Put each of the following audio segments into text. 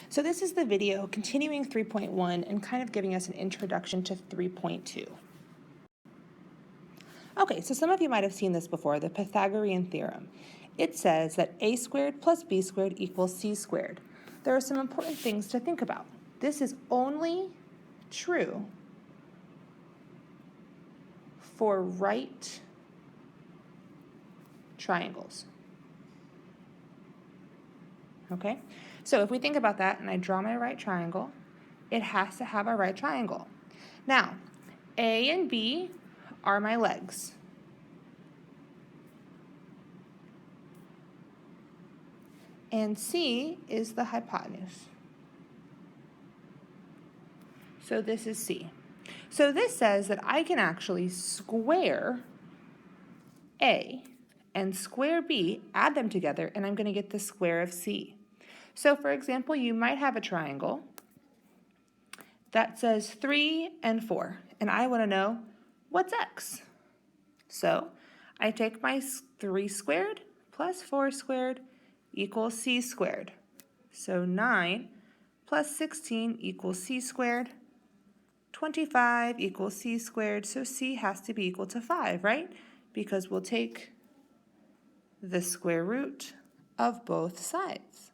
So this is the video continuing 3.1 and kind of giving us an introduction to 3.2. Okay, so some of you might have seen this before, the Pythagorean theorem. It says that a squared plus b squared equals c squared. There are some important things to think about. This is only true for right triangles. Okay, so if we think about that and I draw my right triangle, it has to have a right triangle. Now, A and B are my legs. And C is the hypotenuse. So this is C. So this says that I can actually square A and square B, add them together, and I'm going to get the square of C. So for example, you might have a triangle that says 3 and 4, and I want to know what's x. So I take my 3 squared plus 4 squared equals c squared. So 9 plus 16 equals c squared. 25 equals c squared, so c has to be equal to 5, right? Because we'll take the square root of both sides.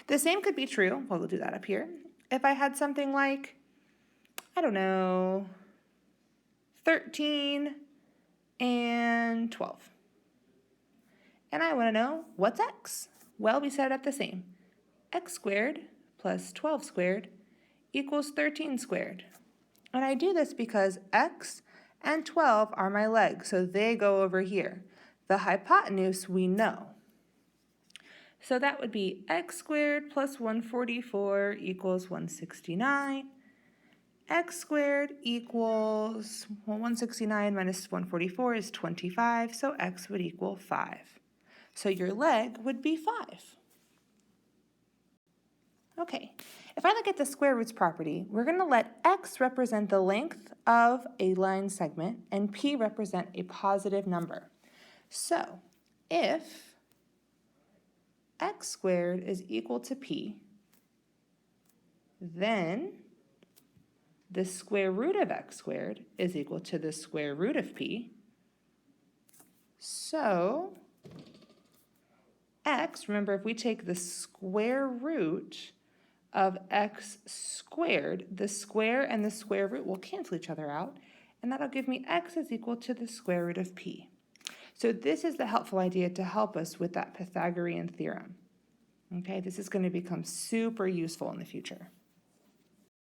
The same could be true, well, we'll do that up here, if I had something like, I don't know, 13 and 12. And I want to know, what's x? Well, we set it up the same. X squared plus 12 squared equals 13 squared. And I do this because x and 12 are my legs, so they go over here. The hypotenuse we know. So that would be x squared plus 144 equals 169. X squared equals, well, 169 minus 144 is 25, so x would equal 5. So your leg would be 5. Okay, if I look at the square roots property, we're going to let x represent the length of a line segment and p represent a positive number. So if x squared is equal to p, then the square root of x squared is equal to the square root of p. So x, remember, if we take the square root of x squared, the square and the square root will cancel each other out, and that'll give me x is equal to the square root of p. So this is the helpful idea to help us with that Pythagorean theorem. Okay, this is going to become super useful in the future.